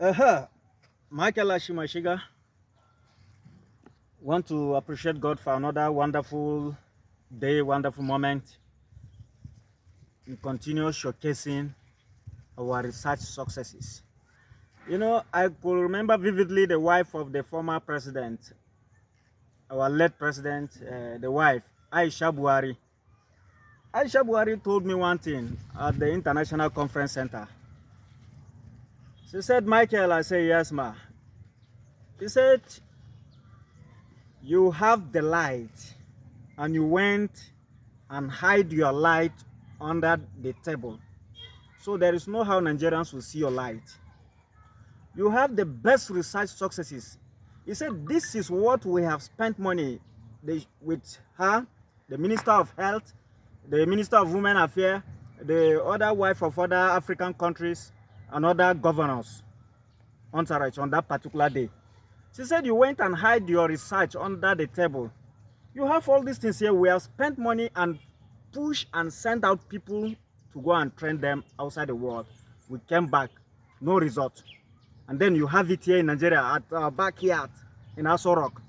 Michael Ashimashiga, want to appreciate God for another wonderful day, wonderful moment in continue showcasing our research successes. You know, I could remember vividly the wife of the former president, our late president, the wife, Aisha Buhari. Aisha Buhari told me one thing at the International Conference Center. She said, Michael, I say, yes, ma. She said, you have the light and you went and hide your light under the table. So there is no how Nigerians will see your light. You have the best research successes. He said, this is what we have spent money with her, the Minister of Health, the Minister of Women Affairs, the other wife of other African countries, and other governors on that particular day. She said, you went and hide your research under the table. You have all these things here. We have spent money and push and send out people to go and train them outside the world. We came back, no result. And then you have it here in Nigeria at our backyard in Aso Rock.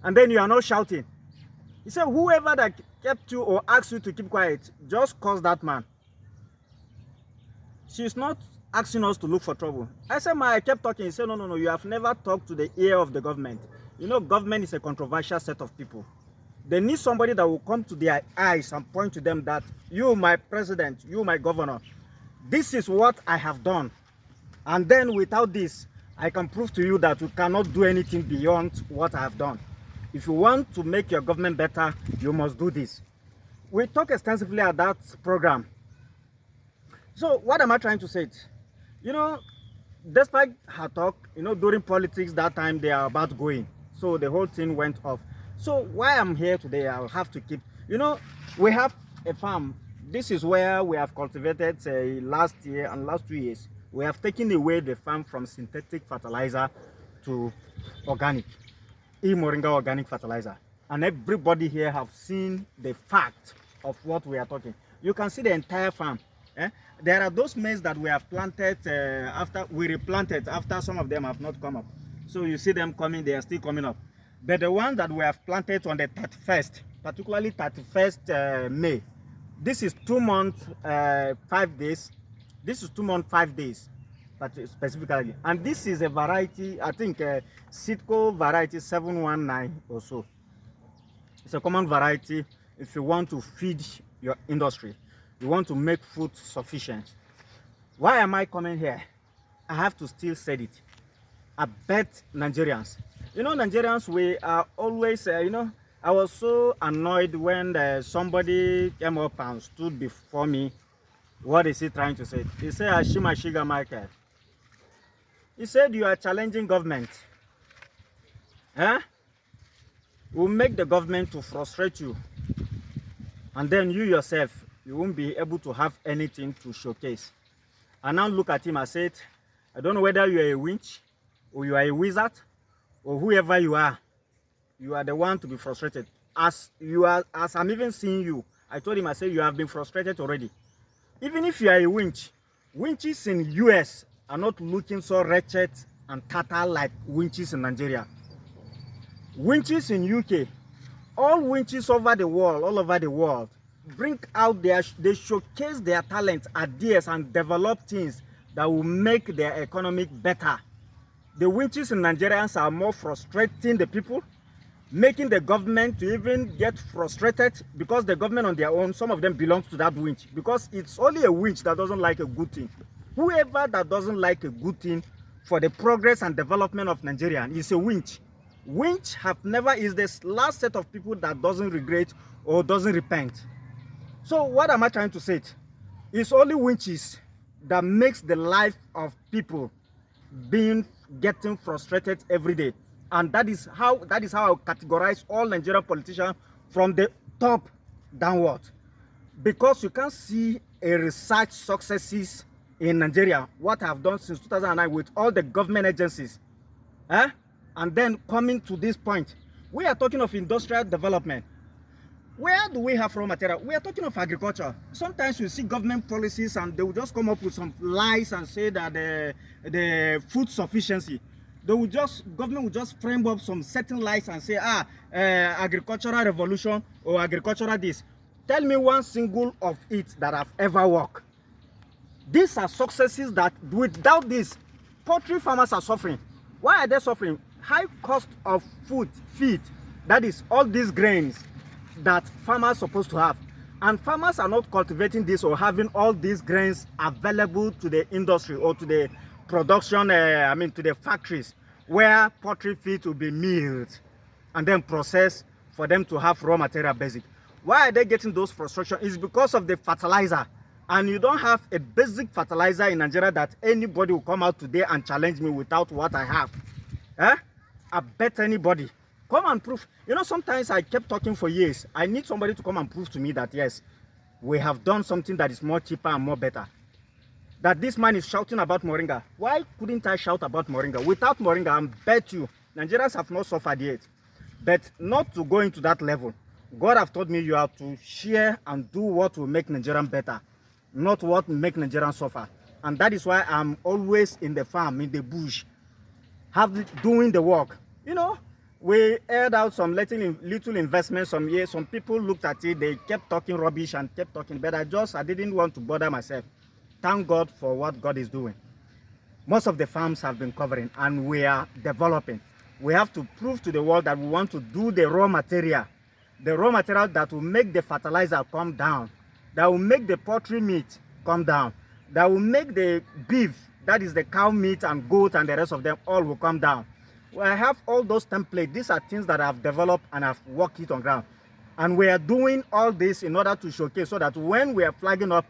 And then you are not shouting. He said, whoever that kept you or asked you to keep quiet, just curse that man. She's not asking us to look for trouble. I said, I kept talking. He said, no, you have never talked to the ear of the government. You know, government is a controversial set of people. They need somebody that will come to their eyes and point to them that, you, my president, you, my governor, this is what I have done. And then without this, I can prove to you that you cannot do anything beyond what I have done. If you want to make your government better, you must do this. We talk extensively at that program. So what am I trying to say? You know, despite her talk, you know, during politics that time they are about going. So the whole thing went off. So why I'm here today, I'll have to keep, you know, we have a farm. This is where we have cultivated last year and last 2 years. We have taken away the farm from synthetic fertilizer to organic, MORINGA organic fertilizer. And everybody here have seen the fact of what we are talking. You can see the entire farm. There are those maize that we have planted after we replanted, after some of them have not come up. So you see them coming, they are still coming up. But the one that we have planted on the 31st, particularly 31st May, this is 2 months, 5 days. This is 2 months, 5 days, but specifically. And this is a variety, I think, Sitco variety 719 or so. It's a common variety if you want to feed your industry. You want to make food sufficient. Why am I coming here? I have to still say it. I bet Nigerians. You know, Nigerians, we are always, you know, I was so annoyed when somebody came up and stood before me. What is he trying to say? He said, Ashimashiga Michael. He said, you are challenging government. We'll make the government to frustrate you. And then you yourself, you won't be able to have anything to showcase. And now look at him, I said, I don't know whether you are a witch or you are a wizard or whoever you are the one to be frustrated. As I'm even seeing you, I told him, I said, you have been frustrated already. Even if you are a winch, winches in US are not looking so wretched and tattered like winches in Nigeria. Winches in UK, all winches over the world, all over the world, bring out they showcase their talent, ideas, and develop things that will make their economic better. The winches in Nigerians are more frustrating the people, making the government to even get frustrated because the government on their own, some of them belong to that winch, because it's only a winch that doesn't like a good thing. Whoever that doesn't like a good thing for the progress and development of Nigeria is a winch. Winch is the last set of people that doesn't regret or doesn't repent. So what am I trying to say? It's only winches that makes the life of people getting frustrated every day. And that is how I categorize all Nigerian politicians from the top downward. Because you can see a research successes in Nigeria, what I've done since 2009 with all the government agencies. And then coming to this point, we are talking of industrial development. Where do we have raw material? We are talking of agriculture. Sometimes you see government policies and they will just come up with some lies and say that the food sufficiency. Government will just frame up some certain lies and say, agricultural revolution or agricultural this. Tell me one single of it that have ever worked. These are successes that without this, poultry farmers are suffering. Why are they suffering? High cost of food, feed, that is all these grains that farmers are supposed to have, and farmers are not cultivating this or having all these grains available to the industry or to the production, to the factories where poultry feed will be milled and then processed for them to have raw material basic. Why are they getting those frustrations? It's because of the fertilizer, and you don't have a basic fertilizer in Nigeria that anybody will come out today and challenge me without what I have. I bet anybody. Come and prove. You know, sometimes I kept talking for years. I need somebody to come and prove to me that, yes, we have done something that is more cheaper and more better. That this man is shouting about Moringa. Why couldn't I shout about Moringa? Without Moringa, I bet you, Nigerians have not suffered yet. But not to go into that level. God have told me you have to share and do what will make Nigerian better, not what will make Nigerians suffer. And that is why I'm always in the farm, in the bush, doing the work. You know, we aired out some little investments some years. Some people looked at it, they kept talking rubbish and kept talking, but I didn't want to bother myself. Thank God for what God is doing. Most of the farms have been covering and we are developing. We have to prove to the world that we want to do the raw material that will make the fertilizer come down, that will make the poultry meat come down, that will make the beef, that is the cow meat and goat and the rest of them, all will come down. I have all those templates. These are things that I've developed and I've worked it on ground. And we are doing all this in order to showcase so that when we are flagging up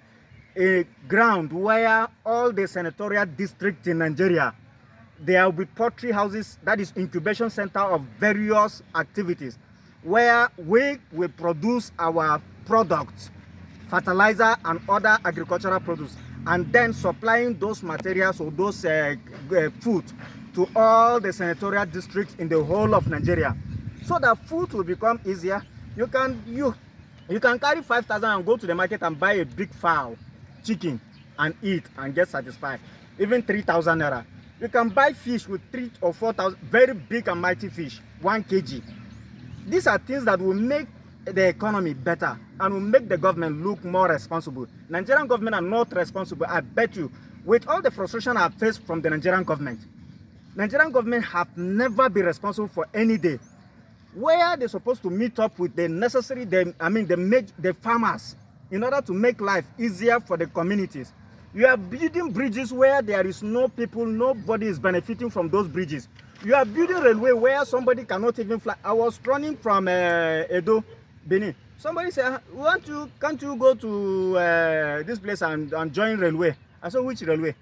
a ground where all the senatorial districts in Nigeria, there will be poultry houses, that is incubation center of various activities, where we will produce our products, fertilizer and other agricultural produce, and then supplying those materials or those food to all the senatorial districts in the whole of Nigeria, so that food will become easier. You can carry 5,000 and go to the market and buy a big fowl, chicken, and eat and get satisfied. Even 3,000 naira. You can buy fish with 3,000 or 4,000, very big and mighty fish, 1 kg. These are things that will make the economy better and will make the government look more responsible. Nigerian government are not responsible, I bet you. With all the frustration I've faced from the Nigerian government have never been responsible for any day where they're supposed to meet up with the necessary, the farmers, in order to make life easier for the communities. You are building bridges where there is no people, nobody is benefiting from those bridges. You are building railway where somebody cannot even fly. I was running from Edo, Benin. Somebody said, can't you go to this place and join railway? I said, which railway?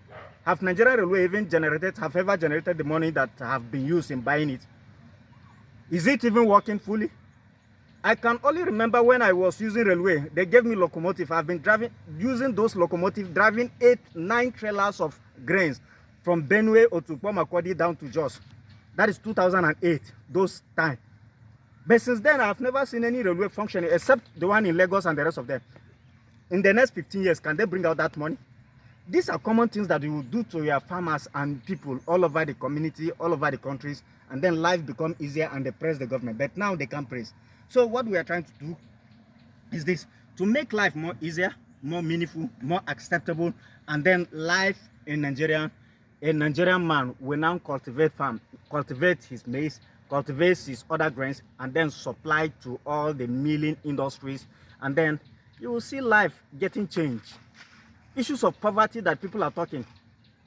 Have Nigerian railway even ever generated the money that have been used in buying it? Is it even working fully? I can only remember when I was using railway, they gave me locomotive. I've been using those locomotives, driving 8-9 trailers of grains from Benue or to Makurdi down to Jos. That is 2008, those time. But since then, I've never seen any railway functioning except the one in Lagos and the rest of them. In the next 15 years, can they bring out that money? These are common things that you will do to your farmers and people all over the community, all over the countries, and then life become easier and they praise the government. But now they can't praise. So what we are trying to do is this, to make life more easier, more meaningful, more acceptable, and then life in Nigeria, a Nigerian man will now cultivate his maize, cultivates his other grains, and then supply to all the milling industries, and then you will see life getting changed. Issues of poverty that people are talking.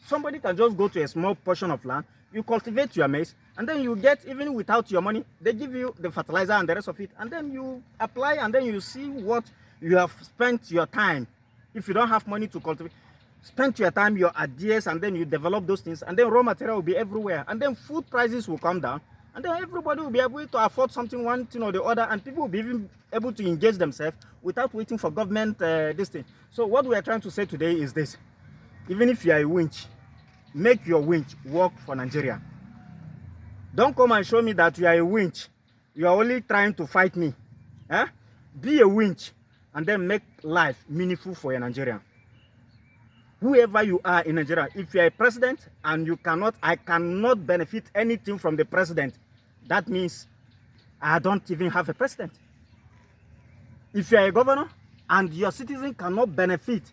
Somebody can just go to a small portion of land, you cultivate your maize, and then you get, even without your money, they give you the fertilizer and the rest of it, and then you apply, and then you see what you have spent your time. If you don't have money to cultivate, spend your time, your ideas, and then you develop those things, and then raw material will be everywhere, and then food prices will come down, and then everybody will be able to afford something, one thing or the other, and people will be even able to engage themselves without waiting for government this thing. So what we are trying to say today is this: even if you are a winch, make your winch work for Nigeria. Don't come and show me that you are a winch. You are only trying to fight me. Be a winch and then make life meaningful for a Nigerian. Whoever you are in Nigeria, if you are a president and I cannot benefit anything from the president, that means I don't even have a president. If you are a governor and your citizen cannot benefit,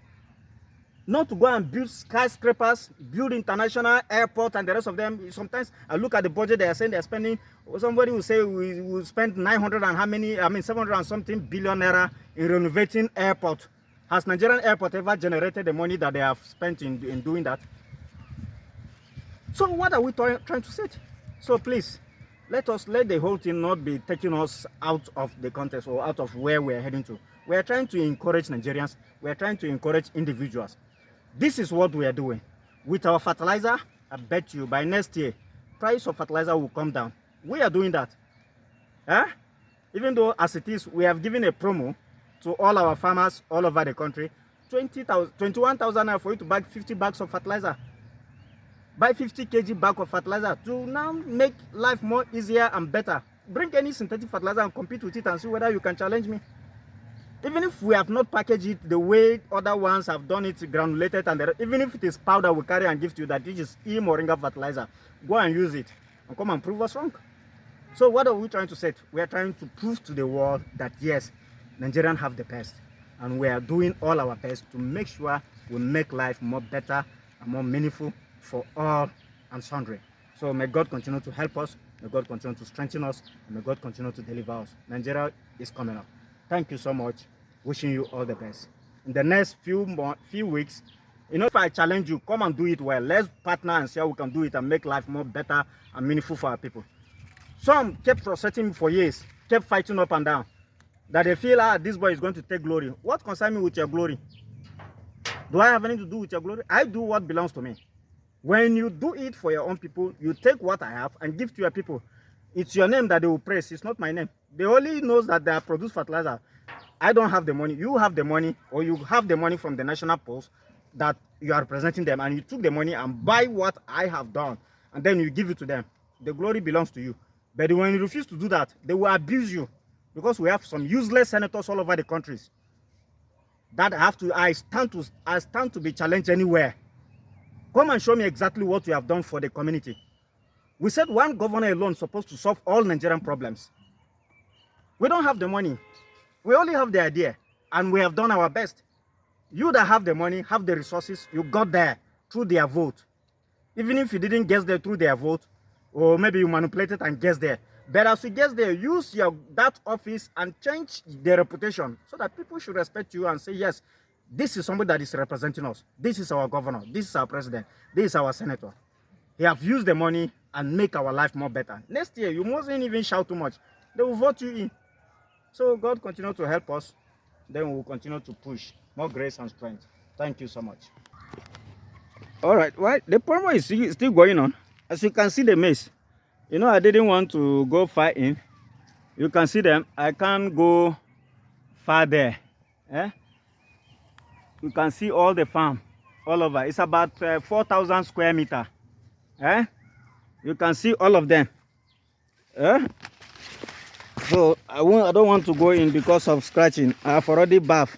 not to go and build skyscrapers, build international airport and the rest of them. Sometimes I look at the budget they are saying they are spending. Somebody will say we will spend 900 and how many, 700 and something billion naira in renovating airport. Has Nigerian airport ever generated the money that they have spent in doing that? So what are we trying to say? So please, let the whole thing not be taking us out of the context or out of where we are heading to. We are trying to encourage Nigerians. We are trying to encourage individuals. This is what we are doing. With our fertilizer, I bet you by next year, price of fertilizer will come down. We are doing that. Even though as it is, we have given a promo to all our farmers all over the country, 21,000 for you to buy 50 bags of fertilizer. Buy 50 kg bag of fertilizer to now make life more easier and better. Bring any synthetic fertilizer and compete with it and see whether you can challenge me. Even if we have not packaged it the way other ones have done it, granulated, and even if it is powder we carry and give to you that this is MORINGA fertilizer, go and use it and come and prove us wrong. So what are we trying to say? We are trying to prove to the world that yes, Nigerians have the best, and we are doing all our best to make sure we make life more better and more meaningful for all and sundry. So may God continue to help us, may God continue to strengthen us, and may God continue to deliver us. Nigeria is coming up. Thank you so much. Wishing you all the best. In the next few weeks, if I challenge you, come and do it well. Let's partner and see how we can do it and make life more better and meaningful for our people. Some kept frustrating me for years, kept fighting up and down, that they feel, this boy is going to take glory. What concerns me with your glory? Do I have anything to do with your glory? I do what belongs to me. When you do it for your own people, you take what I have and give to your people. It's your name that they will praise. It's not my name. They only knows that they have produced fertilizer. I don't have the money. You have the money, or you have the money from the national post that you are representing them, and you took the money and buy what I have done, and then you give it to them. The glory belongs to you. But when you refuse to do that, they will abuse you, because we have some useless senators all over the countries that I stand to be challenged anywhere. Come and show me exactly what you have done for the community. We said one governor alone is supposed to solve all Nigerian problems. We don't have the money. We only have the idea, and we have done our best. You that have the money, have the resources, you got there through their vote. Even if you didn't guess there through their vote, or maybe you manipulated and guessed there. But as you guess there, use that office and change their reputation so that people should respect you and say, yes, this is somebody that is representing us. This is our governor. This is our president. This is our senator. He have used the money and make our life more better. Next year, you mustn't even shout too much. They will vote you in. So God continue to help us. Then we will continue to push more grace and strength. Thank you so much. All right. Well, the promo is still going on. As you can see the maize. I didn't want to go far in. You can see them. I can't go far there. You can see all the farm all over. It's about 4,000 square meters. You can see all of them. So I don't want to go in because of scratching. I have already bathed.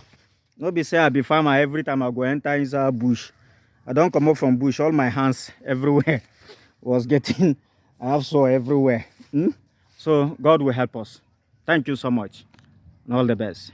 No be say I be farmer every time I go enter inside bush. I don't come up from bush. All my hands everywhere was getting. I have sore everywhere. So God will help us. Thank you so much. And all the best.